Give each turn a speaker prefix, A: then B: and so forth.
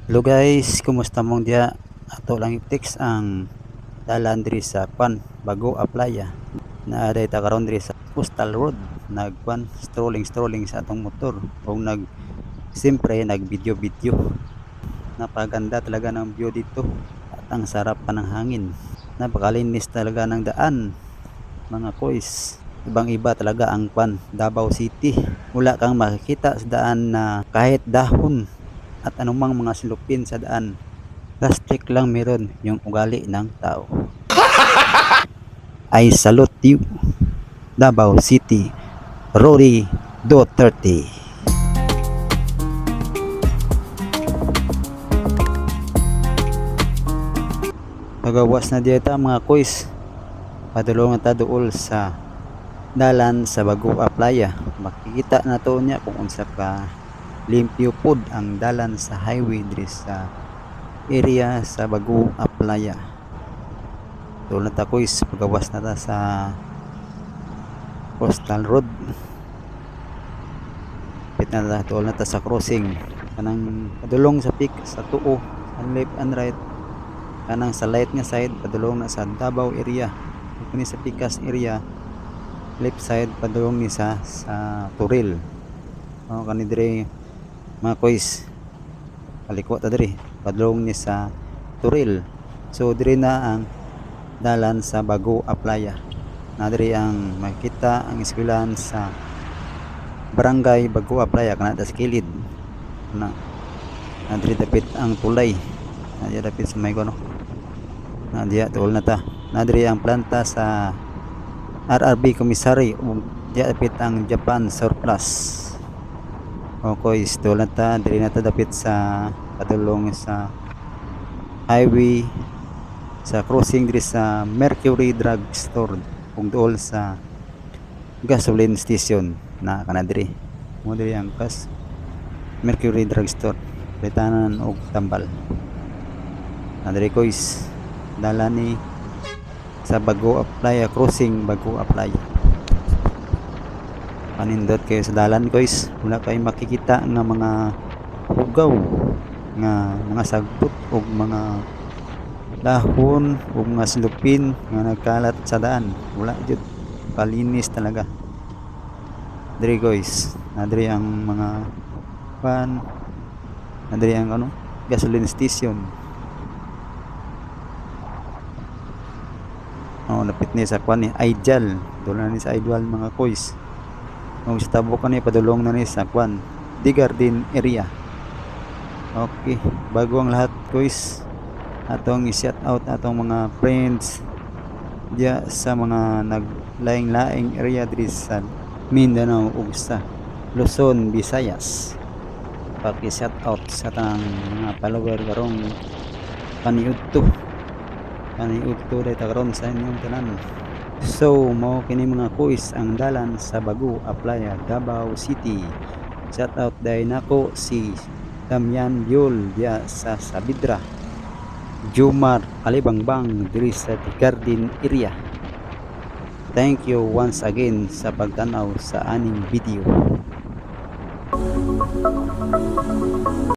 A: Hello guys, kumusta mong dia? Ato lang i-text ang dalan diri sa bago Aplaya. Naaday ta karon diri sa Coastal Road. Nagpan strolling sa atong motor ug siyempre nag video. Napaganda talaga ng view dito at ang sarap pa ng hangin. Napakalinis talaga ng daan, mga koys. Ibang-iba talaga ang Davao City. Wala kang makikita sa daan na kahit dahon at anumang mga silupin sa daan. Plastic lang meron yung ugali ng tao. I salute you, Davao City, Rory Duterte. Pagawas na dieta mga koys, padulungan ta duol sa dalan sa Bagua Playa. Makikita na to niya kung unsa ka limpyo pod ang dalan sa highway diri sa area sa Bagua Playa. Tulad ta koys, pagawas na ta sa Coastal Road. Pit na ta, tuol na ta sa crossing. Kanang padulong sa peak sa tuo, sa left and right. Kanang sa light nga side, padulong na sa Davao area. Kani sa Picas area, left side padulong ni sa Turil. Kani dire mga koys, paliko ta dire, padulong ni sa Turil. So dire na ang dalan sa Bagua Playa. Na dire ang makita ang eskwelahan sa Barangay Bagua Playa kana sa kilid. Na dire dapit ang tulay. Na dire dapit sa may kono. Na diya tuol na ta. Na dire ang planta sa RRB Commissary ug diya dapit ang Japan Surplus. Okay, tuol na ta, dire na ta dapit sa padulong sa highway sa crossing diri sa Mercury Drug Store ug duol sa gasoline station na kana diri. Mo diri ang Mercury Drug Store, Betanan og Tambal. Na diri koys, dala ni sa Bagua Playa crossing Bagua Playa. Panindot kayo sa dalan koys, wala kayo makikita nga mga hugaw nga mga sagbot o mga dahon o mga silupin nga nagkalat sa daan. Wala jud, kalinis talaga diri guys. Nadiri ang mga nadiri ang gasoline station. Lapit ni sa ni Ideal, doon ni sa Ideal mga koys. Sa tabok ni padulong na ni sa The Garden area. Okay, bago ang lahat koys, atong i-shout out atong mga friends diya sa mga naglaing-laing area diri sa Mindanao ug sa Luzon, Visayas. Paki-shout out sa tanang mga follower karong paniudto dahil karon sa inyong tanan. So mo kini mga kuis ang dalan sa Bagua Playa, Davao City. Shout out dahil nako si Damian Yul diya sa Sabidra, Jumar Alibangbang diri sa The Garden area. Thank you once again sa pagtanaw sa aning video.